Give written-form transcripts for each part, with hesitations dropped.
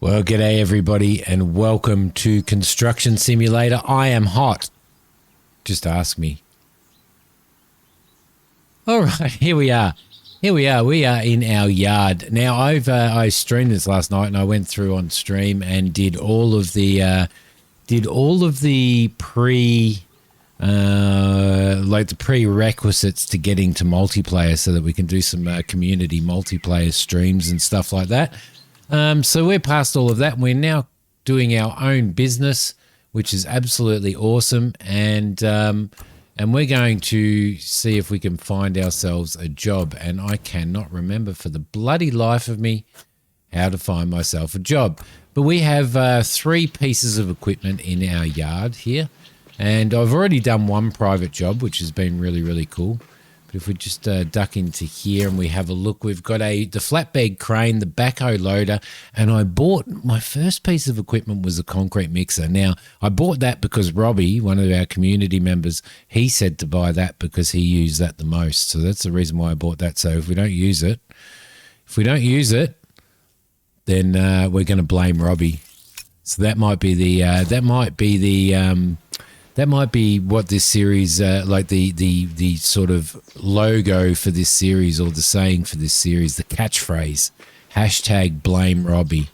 Well, g'day everybody and welcome to Construction Simulator. I am hot. Just ask me. All right, here we are. We are in our yard. Now, I streamed this last night and I went through on stream and did all of the prerequisites to getting to multiplayer so that we can do some community multiplayer streams and stuff like that. So we're past all of that. We're now doing our own business, which is absolutely awesome. And we're going to see if we can find ourselves a job. And I cannot remember for the bloody life of me how to find myself a job. But we have 3 pieces of equipment in our yard here. And I've already done one private job, which has been really, really cool. But if we just duck into here and we have a look, we've got the flatbed crane, the backhoe loader, and I bought my first piece of equipment was a concrete mixer. Now, I bought that because Robbie, one of our community members, he said to buy that because he used that the most. So that's the reason why I bought that. So if we don't use it, then we're going to blame Robbie. So that might be what this series, like the sort of logo for this series or the saying for this series, the catchphrase, #BlameRobbie.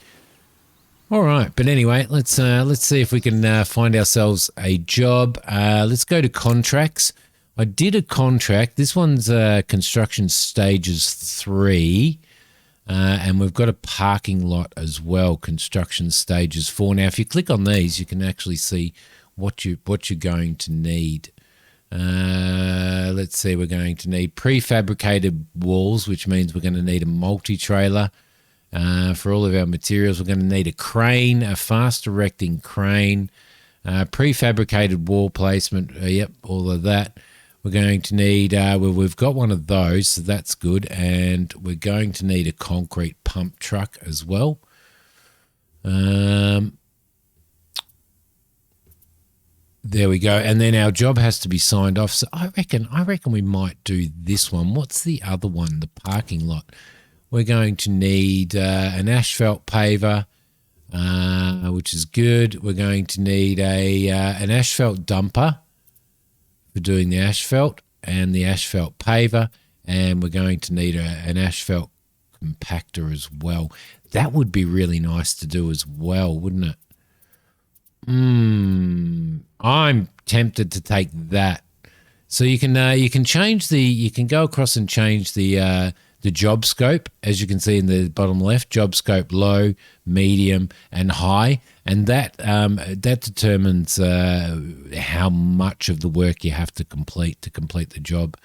All right, but anyway, let's see if we can find ourselves a job. Let's go to contracts. I did a contract. This one's construction stages 3, and we've got a parking lot as well. Construction stages 4. Now, if you click on these, you can actually see what you're going to need. Let's see, we're going to need prefabricated walls, which means we're going to need a multi-trailer for all of our materials. We're going to need a crane, a fast erecting crane, prefabricated wall placement, yep, all of that. We're going to need, well, we've got one of those, so that's good, and we're going to need a concrete pump truck as well. There we go. And then our job has to be signed off. So I reckon we might do this one. What's the other one? The parking lot. We're going to need an asphalt paver, which is good. We're going to need an asphalt dumper for doing the asphalt and the asphalt paver. And we're going to need an asphalt compactor as well. That would be really nice to do as well, wouldn't it? I'm tempted to take that. So you can go across and change the job scope, as you can see in the bottom left, job scope low, medium, and high, and that determines how much of the work you have to complete the job.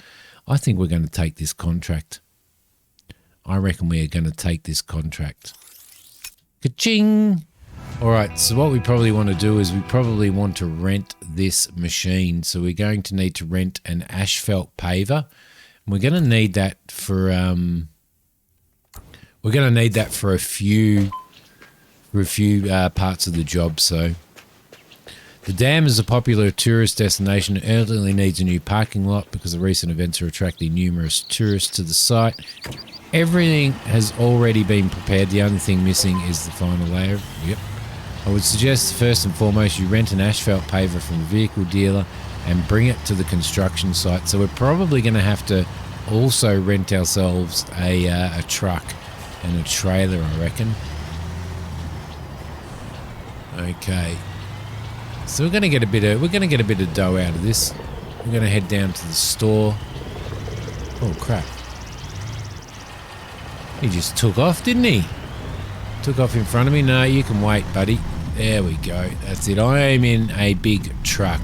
I think we're going to take this contract. I reckon we are going to take this contract. Ka-ching! All right, so what we probably want to do is we probably want to rent this machine. So we're going to need to rent an asphalt paver. And we're going to need that for a few parts of the job. So the dam is a popular tourist destination. It urgently needs a new parking lot because the recent events are attracting numerous tourists to the site. Everything has already been prepared. The only thing missing is the final layer. Yep. I would suggest first and foremost you rent an asphalt paver from a vehicle dealer and bring it to the construction site. So we're probably going to have to also rent ourselves a truck and a trailer, I reckon. Okay. So we're going to get a bit of dough out of this. We're going to head down to the store. Oh crap. He just took off, didn't he? Took off in front of me. No, you can wait, buddy. There we go. That's it. I am in a big truck.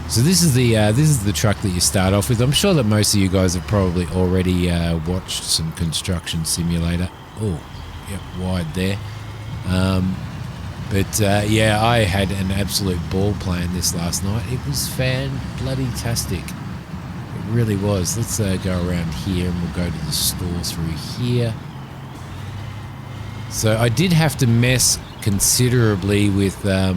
So this is the truck that you start off with. I'm sure that most of you guys have probably already watched some Construction Simulator. Oh, yep, wide there. Yeah, I had an absolute ball playing this last night. It was fan-bloody-tastic. It really was. Let's go around here and we'll go to the store through here. So I did have to mess considerably with the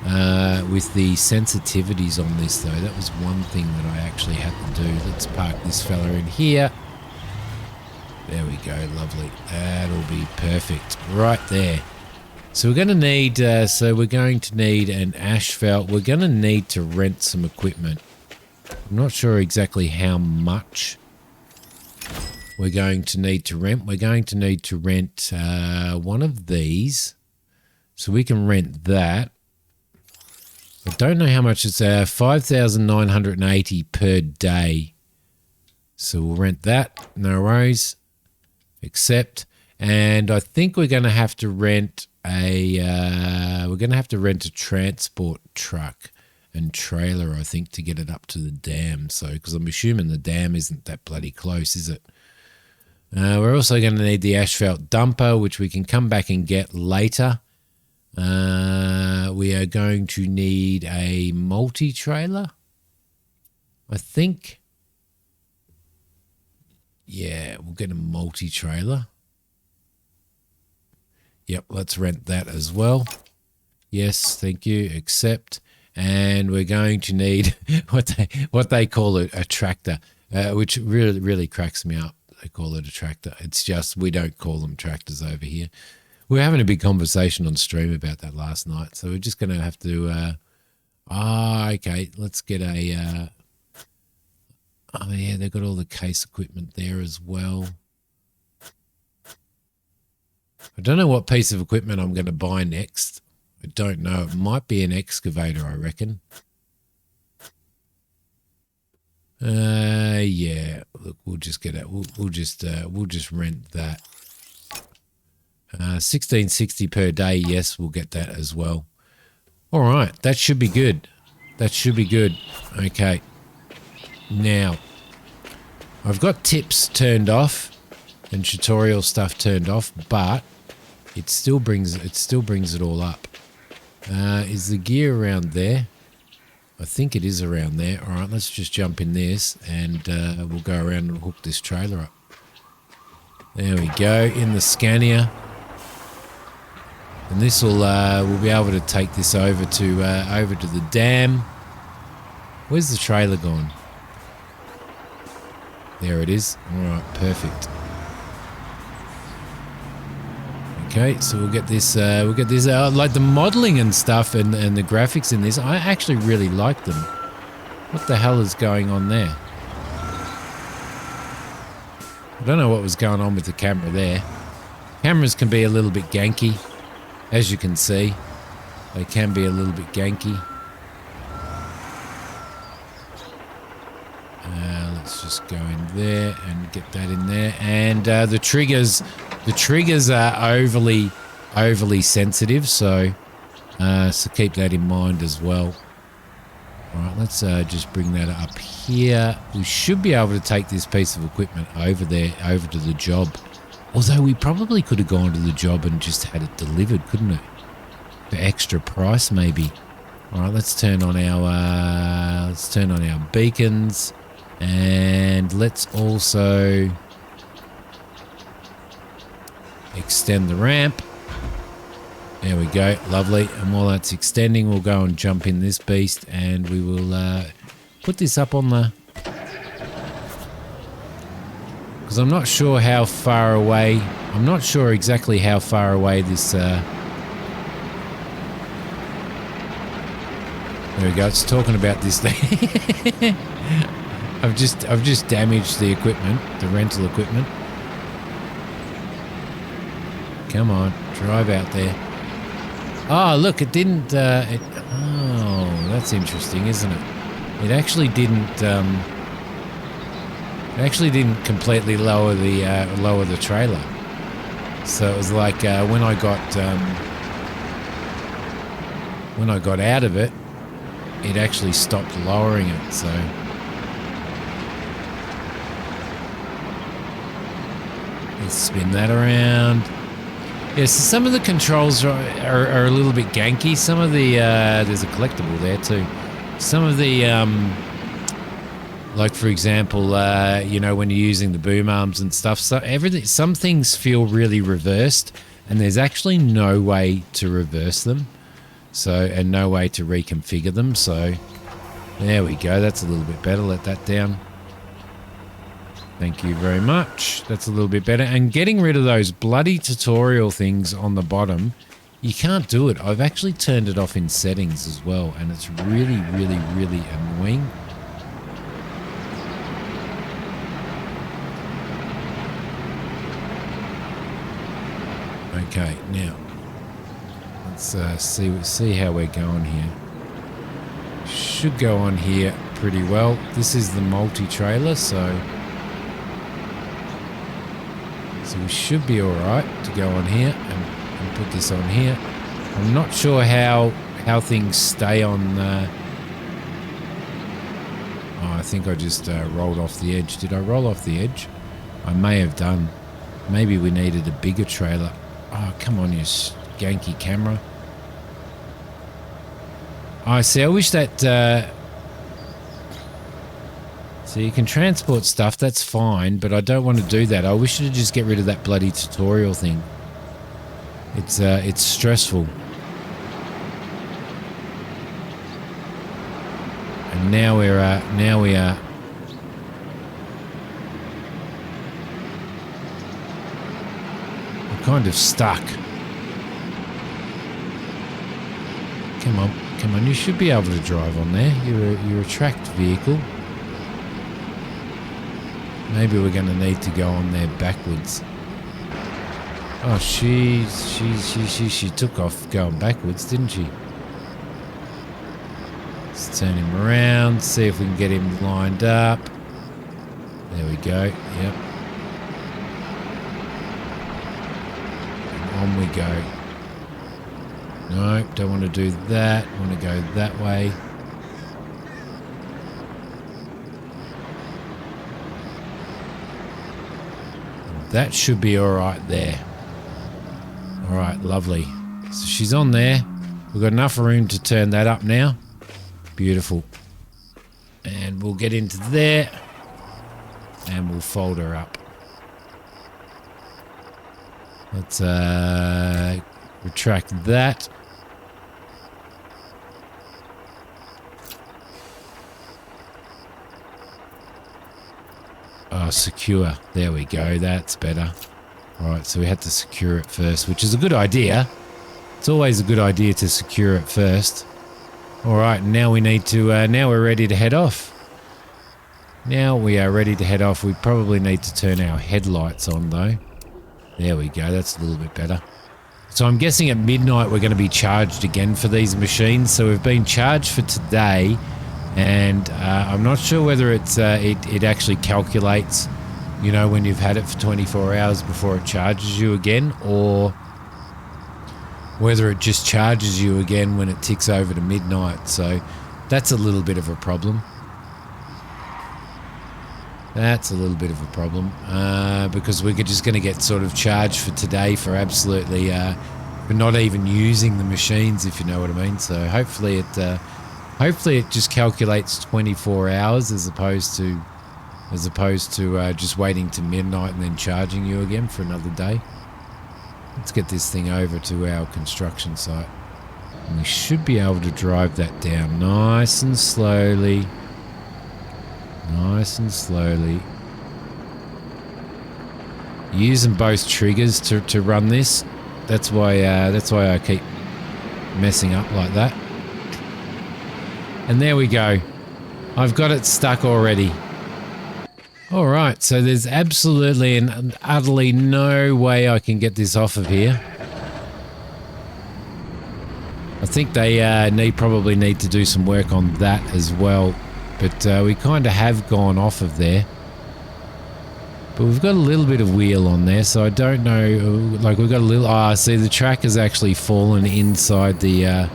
sensitivities on this, though. That was one thing that I actually had to do. Let's park this fella in here. There we go, lovely. That'll be perfect right there. So we're going to need, an asphalt. We're going to need to rent some equipment. I'm not sure exactly how much we're going to need to rent. We're going to need to rent one of these. So we can rent that. I don't know how much it's 5,980 per day. So we'll rent that. No worries. Accept. And I think we're going to have to rent a transport truck and trailer, I think, to get it up to the dam. So, because I'm assuming the dam isn't that bloody close, is it? We're also going to need the asphalt dumper, which we can come back and get later. We are going to need a multi-trailer, I think. Yeah, we'll get a multi-trailer. Yep, let's rent that as well. Yes, thank you. Accept. And we're going to need what they call a tractor, which really cracks me up. They call it a tractor. It's just we don't call them tractors over here. We were having a big conversation on stream about that last night, so we're just going to have to. Okay. Let's get a. Oh yeah, they've got all the case equipment there as well. I don't know what piece of equipment I'm going to buy next. I don't know. It might be an excavator, I reckon. Yeah. Look, we'll just get it. We'll just rent that. 1660 per day. Yes, we'll get that as well. All right, that should be good. That should be good. Okay. Now, I've got tips turned off and tutorial stuff turned off, but it still brings it all up. Is the gear around there? I think it is around there. All right, let's just jump in this and we'll go around and hook this trailer up. There we go, in the Scania. And this will we'll be able to take this over to the dam. Where's the trailer gone? There it is. All right, perfect. Okay, so we'll get this like the modeling and stuff and the graphics in this. I actually really like them. What the hell is going on there? I don't know what was going on with the camera there. Cameras can be a little bit ganky, as you can see. They can be a little bit ganky. Let's just go in there and get that in there. And the triggers are overly sensitive, so keep that in mind as well. All right, let's just bring that up here. We should be able to take this piece of equipment over to the job. Although we probably could have gone to the job and just had it delivered, couldn't it? For extra price, maybe. All right, let's turn on our beacons. And let's also extend the ramp. There we go, lovely. And while that's extending, we'll go and jump in this beast and we will put this up on the... Because I'm not sure how far away... I'm not sure exactly how far away this... There we go, it's talking about this thing. I've just damaged the equipment, the rental equipment. Come on, drive out there. Oh, look, it didn't. Oh, that's interesting, isn't it? It actually didn't. Completely lower the trailer. So it was like when I got out of it, it actually stopped lowering it. So. Let's spin that around. Yeah, so some of the controls are a little bit ganky. Some of the there's a collectible there too. Some of the like for example, when you're using the boom arms and stuff, so some things feel really reversed, and there's actually no way to reverse them. So and no way to reconfigure them. So there we go. That's a little bit better. Let that down. Thank you very much. That's a little bit better. And getting rid of those bloody tutorial things on the bottom, you can't do it. I've actually turned it off in settings as well, and it's really, really, really annoying. Okay, now let's see how we're going here. Should go on here pretty well. This is the multi-trailer, so we should be all right to go on here and put this on here. I'm not sure how things stay on. Oh, I think I just rolled off the edge. Did I roll off the edge? I may have done. Maybe we needed a bigger trailer. Oh, come on, you skanky camera. I see. I wish that... so you can transport stuff, that's fine, but I don't want to do that. I wish you to just get rid of that bloody tutorial thing. It's stressful. And now we are... We're kind of stuck. Come on, you should be able to drive on there. You're a tracked vehicle. Maybe we're going to need to go on there backwards. Oh, she took off going backwards, didn't she? Let's turn him around, see if we can get him lined up. There we go, yep. And on we go. No, don't want to do that. I want to go that way. That should be all right there. All right, lovely. So she's on there. We've got enough room to turn that up now. Beautiful. And we'll get into there and we'll fold her up. Let's retract that. Oh, secure. There we go. That's better. All right, so we had to secure it first, which is a good idea. It's always a good idea to secure it first. All right, now we need to, now we're ready to head off. Now we are ready to head off. We probably need to turn our headlights on though. There we go. That's a little bit better. So I'm guessing at midnight we're going to be charged again for these machines. So we've been charged for today. And I'm not sure whether it's it actually calculates, you know, when you've had it for 24 hours before it charges you again, or whether it just charges you again when it ticks over to midnight. So that's a little bit of a problem. That's a little bit of a problem because we're just going to get sort of charged for today for absolutely for not even using the machines, if you know what I mean. So hopefully it just calculates 24 hours as opposed to just waiting to midnight and then charging you again for another day. Let's get this thing over to our construction site. And we should be able to drive that down nice and slowly. Nice and slowly. Using both triggers to run this. That's why I keep messing up like that. And there we go. I've got it stuck already. All right, so there's absolutely and utterly no way I can get this off of here. I think they probably need to do some work on that as well. But we kind of have gone off of there. But we've got a little bit of wheel on there, so I don't know. Like we've got a little... see, the track has actually fallen inside the...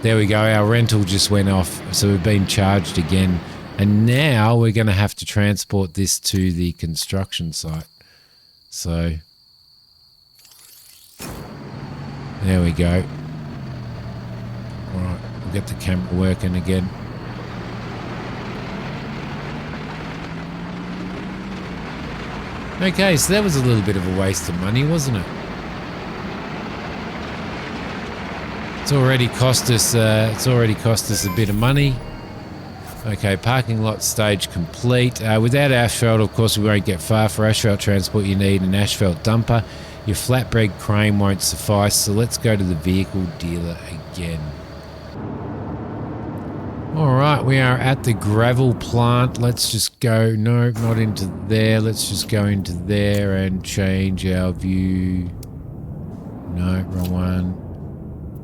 there we go. Our rental just went off, so we've been charged again. And now we're going to have to transport this to the construction site. So... there we go. All right, we'll get the camera working again. Okay, so that was a little bit of a waste of money, wasn't it? It's already cost us a bit of money. Okay, parking lot stage complete. Without asphalt, of course, we won't get far. For asphalt transport, you need an asphalt dumper. Your flatbed crane won't suffice, so let's go to the vehicle dealer again. All right, we are at the gravel plant. Let's just go, no, not into there. Let's just go into there and change our view. No, wrong one.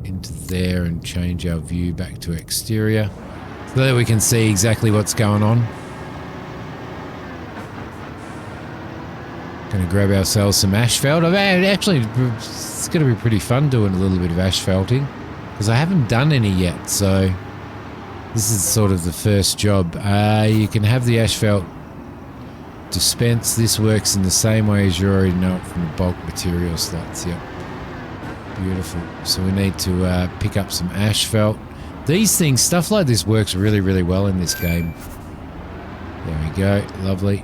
Into there and change our view back to exterior so that we can see exactly what's going on. Gonna grab ourselves some asphalt. Actually, it's gonna be pretty fun doing a little bit of asphalting because I haven't done any yet, so this is sort of the first job. You can have the asphalt dispense. This works in the same way as you already know it from the bulk material slots. Yep. Beautiful. So we need to pick up some asphalt. These things, stuff like this works really, really well in this game. There we go. Lovely.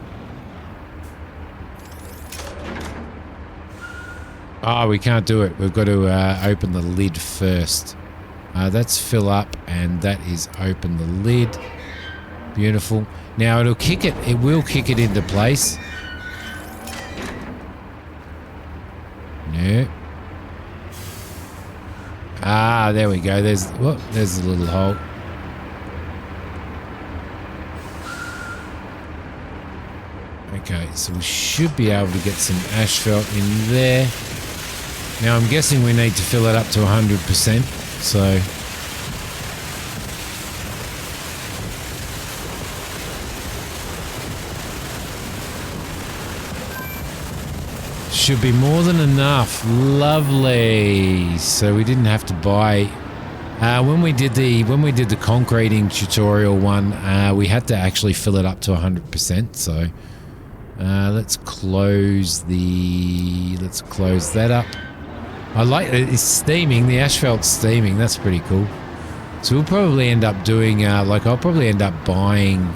Oh, we can't do it. We've got to open the lid first. That's fill up, and that is open the lid. Beautiful. Now it'll kick it. It will kick it into place. No. Ah, there we go. There's a little hole. Okay, so we should be able to get some asphalt in there. Now I'm guessing we need to fill it up to 100%. So should be more than enough. Lovely. So we didn't have to buy. When we did the concreting tutorial one, we had to actually fill it up to 100%. So let's close that up. I like it. It's steaming. The asphalt's steaming. That's pretty cool. So we'll probably end up doing I'll probably end up buying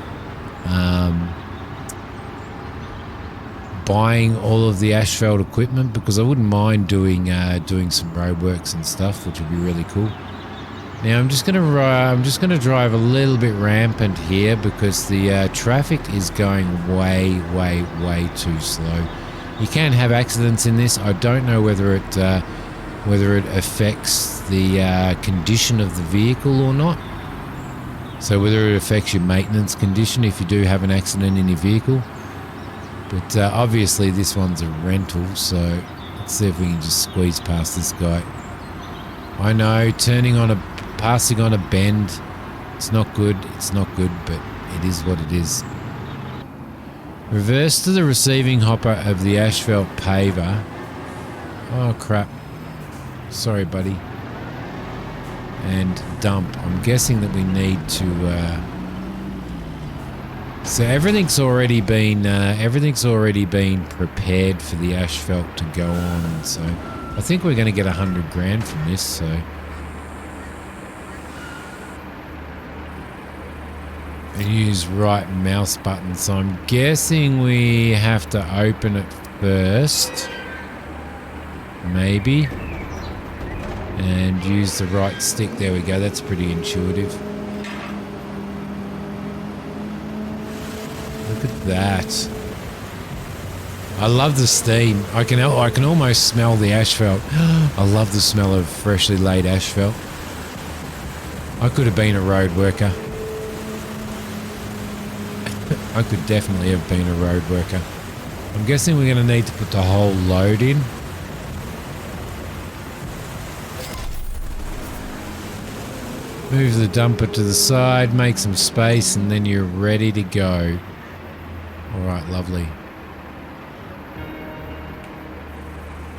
all of the asphalt equipment because I wouldn't mind doing some roadworks and stuff, which would be really cool. Now I'm just gonna drive a little bit rampant here because the traffic is going way too slow. You can have accidents in this. I don't know whether it affects the condition of the vehicle or not. So whether it affects your maintenance condition if you do have an accident in your vehicle. But obviously this one's a rental, so let's see if we can just squeeze past this guy. I know, passing on a bend, it's not good, but it is what it is. Reverse to the receiving hopper of the asphalt paver. Oh crap. Sorry buddy. And dump. I'm guessing that we need to so everything's already been prepared for the asphalt to go on, so I think we're going to get 100 grand from this. So and use right mouse button, so I'm guessing we have to open it first, maybe, and use the right stick. There we go. That's pretty intuitive. Look at that. I love the steam. I can almost smell the asphalt. I love the smell of freshly laid asphalt. I could have been a road worker. I could definitely have been a road worker. I'm guessing we're going to need to put the whole load in. Move the dumper to the side, make some space, and then you're ready to go. Alright, lovely.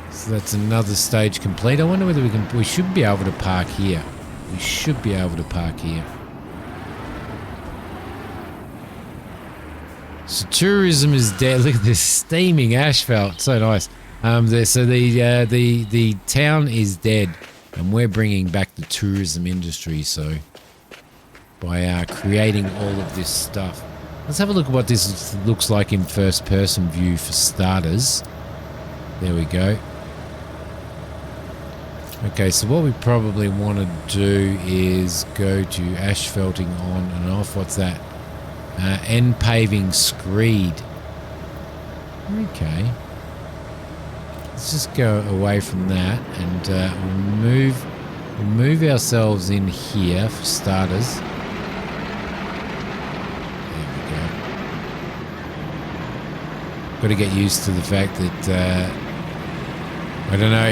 So that's another stage complete. I wonder whether we should be able to park here. We should be able to park here. So tourism is dead. Look at this steaming asphalt. So nice. The town is dead, and we're bringing back the tourism industry. So by creating all of this stuff. Let's have a look at what this looks like in first-person view for starters. There we go. Okay, so what we probably want to do is go to asphalting on and off. What's that? End paving screed. Okay. Let's just go away from that and we'll move ourselves in here for starters. There we go. Got to get used to the fact that I don't know.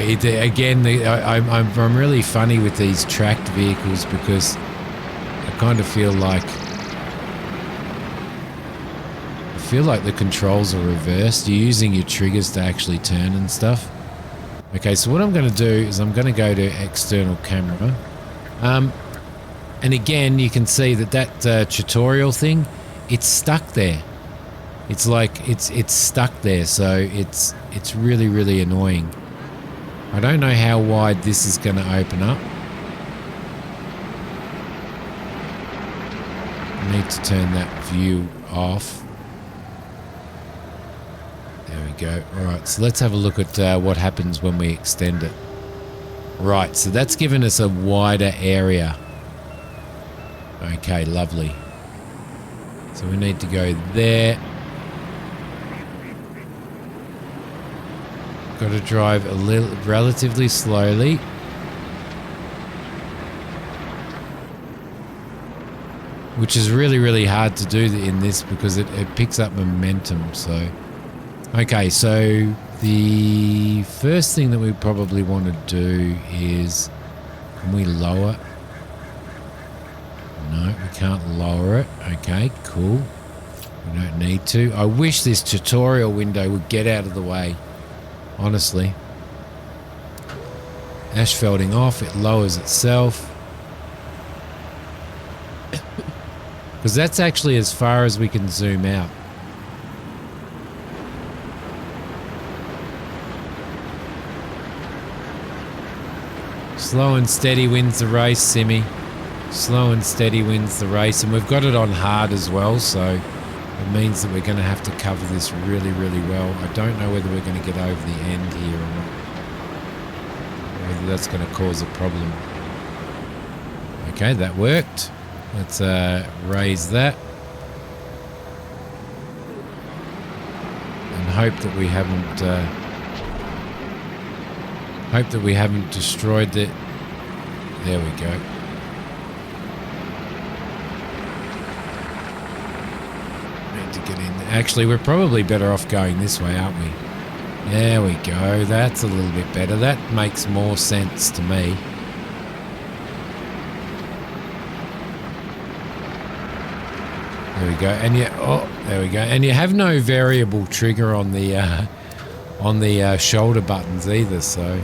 I'm really funny with these tracked vehicles because I kind of feel like the controls are reversed. You're using your triggers to actually turn and stuff. Okay, so what I'm going to do is I'm going to go to external camera. And again, you can see that tutorial thing, it's stuck there. It's like it's stuck there, so it's really, really annoying. I don't know how wide this is going to open up. I need to turn that view off. There we go. Alright, so let's have a look at what happens when we extend it. Right, so that's given us a wider area. Okay, lovely. So we need to go there. Got to drive relatively slowly. Which is really, really hard to do in this because it picks up momentum, so... Okay, so the first thing that we probably want to do is... Can we lower? No, we can't lower it. Okay, cool. We don't need to. I wish this tutorial window would get out of the way. Honestly. Asphalting off, it lowers itself. Because that's actually as far as we can zoom out. Slow and steady wins the race, Simi. Slow and steady wins the race. And we've got it on hard as well, so it means that we're going to have to cover this really, really well. I don't know whether we're going to get over the end here or not. Whether that's going to cause a problem. Okay, that worked. Let's raise that. And hope that we haven't destroyed it. There we go. Need to get in. Actually, we're probably better off going this way, aren't we? There we go. That's a little bit better. That makes more sense to me. There we go. And there we go. And you have no variable trigger on the shoulder buttons either, so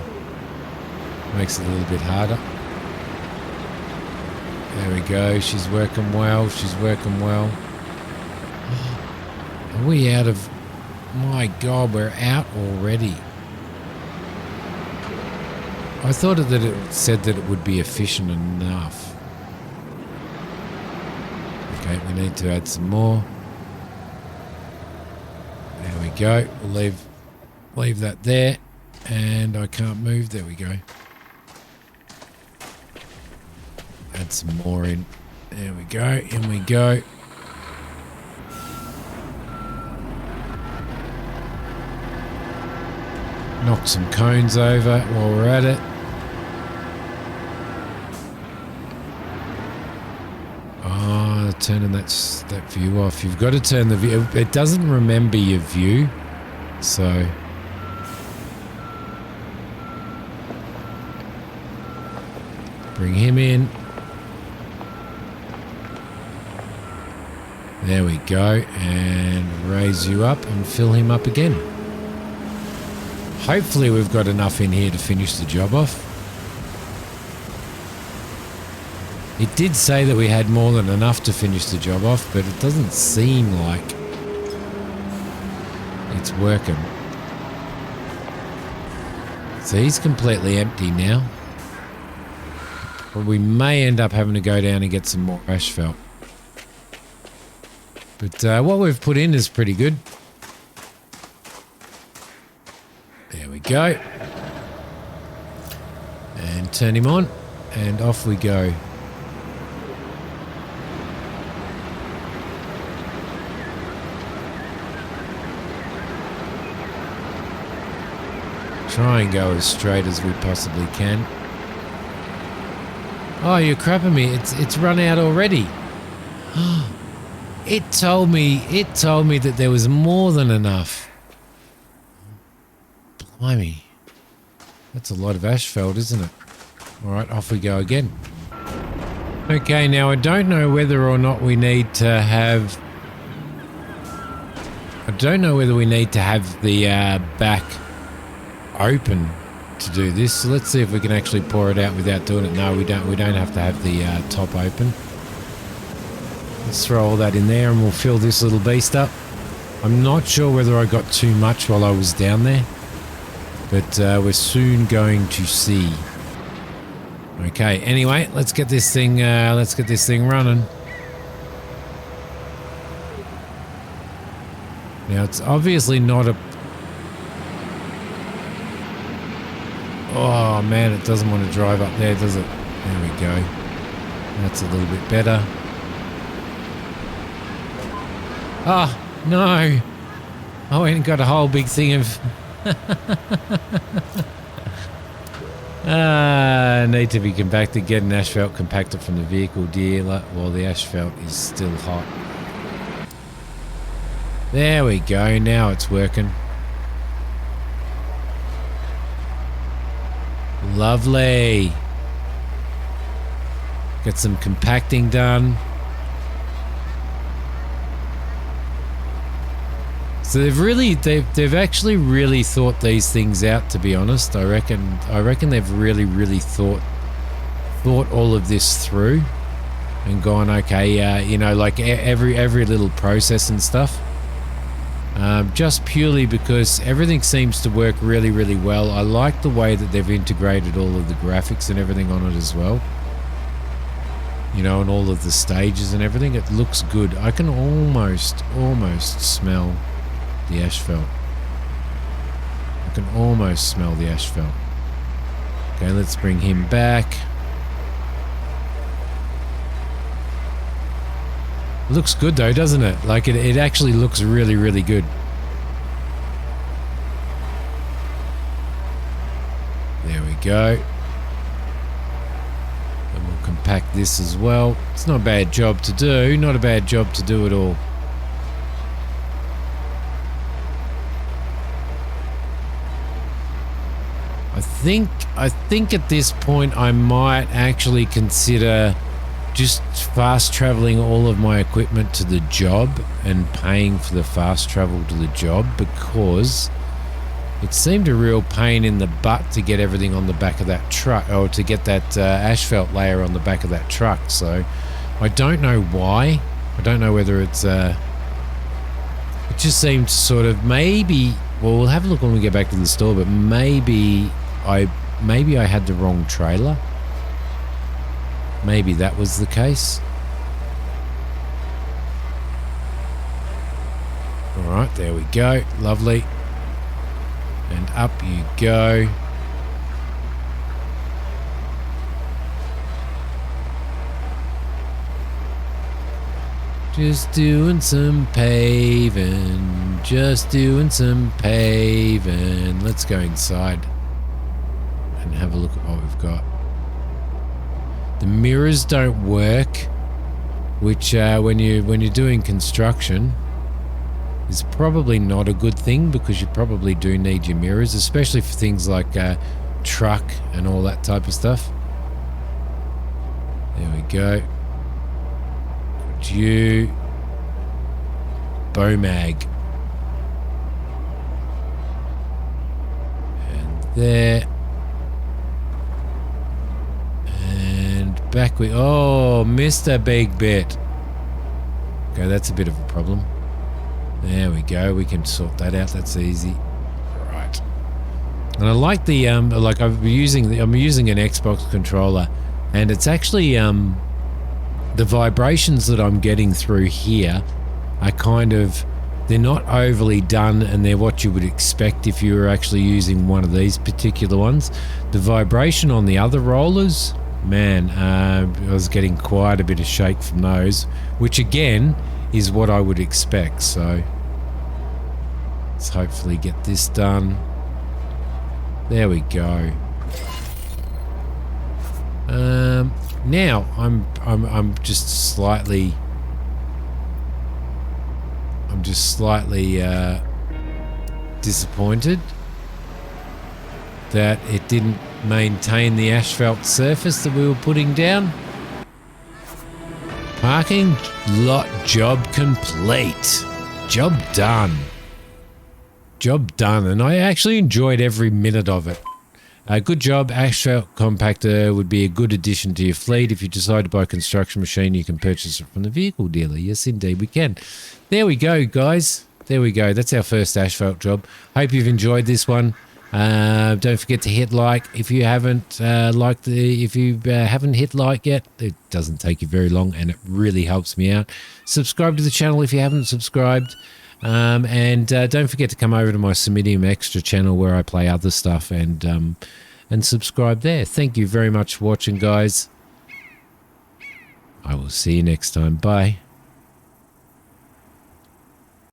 makes it a little bit harder. There we go. She's working well. She's working well. Are we out of... My God, we're out already. I thought that it said that it would be efficient enough. Okay, we need to add some more. There we go. We'll leave that there. And I can't move. There we go. Add some more in. There we go. In we go. Knock some cones over while we're at it. Oh, turning that view off. You've got to turn the view. It doesn't remember your view. So... Bring him in. There we go. And raise you up and fill him up again. Hopefully we've got enough in here to finish the job off. It did say that we had more than enough to finish the job off, but it doesn't seem like it's working. So he's completely empty now. But we may end up having to go down and get some more asphalt. But what we've put in is pretty good. There we go. And turn him on. And off we go. Try and go as straight as we possibly can. Oh, you're crapping me. It's run out already. It told me that there was more than enough. Blimey. That's a lot of asphalt, isn't it? All right, off we go again. Okay, now I don't know whether or not we need to have... I don't know whether we need to have the back open to do this. So let's see if we can actually pour it out without doing it. No, we don't. We don't have to have the top open. Let's throw all that in there and we'll fill this little beast up. I'm not sure whether I got too much while I was down there, but we're soon going to see. Okay, anyway, let's get this thing running. Now it's obviously not a... Oh man, it doesn't want to drive up there, does it? There we go. That's a little bit better. Oh, no. I went and got a whole big thing of... need to be compacted. Get an asphalt compactor from the vehicle dealer while the asphalt is still hot. There we go. Now it's working. Lovely. Get some compacting done. So they've actually really thought these things out, to be honest. I reckon they've really thought all of this through and gone, okay, you know, like every little process and stuff. Just purely because everything seems to work really well. I like the way that they've integrated all of the graphics and everything on it as well. You know, and all of the stages and everything. It looks good. I can almost smell the asphalt. I can almost smell the asphalt. Okay, let's bring him back. Looks good though, doesn't it? Like it actually looks really good. There we go. And we'll compact this as well. It's not a bad job to do. Not a bad job to do at all. I think at this point I might actually consider just fast traveling all of my equipment to the job and paying for the fast travel to the job, because it seemed a real pain in the butt to get everything on the back of that truck, or to get that asphalt layer on the back of that truck. So I don't know why. I don't know whether it's it just seemed sort of maybe, well, we'll have a look when we get back to the store, but maybe I had the wrong trailer. Maybe that was the case. Alright, there we go. Lovely. And up you go. Just doing some paving. Just doing some paving. Let's go inside and have a look at what we've got. The mirrors don't work, which when you're doing construction is probably not a good thing, because you probably do need your mirrors, especially for things like truck and all that type of stuff. There we go. Could you Bomag. And there. Back we... Oh, missed a big bit. Okay, that's a bit of a problem. There we go. We can sort that out. That's easy. Right. And I like the like I'm using an Xbox controller, and it's actually the vibrations that I'm getting through here are kind of, they're not overly done, and they're what you would expect if you were actually using one of these particular ones. The vibration on the other rollers, man, I was getting quite a bit of shake from those, which again is what I would expect. So let's hopefully get this done. There we go. Now I'm just slightly disappointed that it didn't maintain the asphalt surface that we were putting down. Parking lot job complete. Job done. Job done, and I actually enjoyed every minute of it. Good job. Asphalt compactor would be a good addition to your fleet. If you decide to buy a construction machine, you can purchase it from the vehicle dealer. Yes, indeed, we can. There we go, guys. There we go. That's our first asphalt job. Hope you've enjoyed this one. Don't forget to hit like if you haven't haven't hit like yet. It doesn't take you very long, and it really helps me out. Subscribe to the channel if you haven't subscribed. And don't forget to come over to my Simidiom Extra channel where I play other stuff and subscribe there. Thank you very much for watching, guys. I will see you next time. Bye.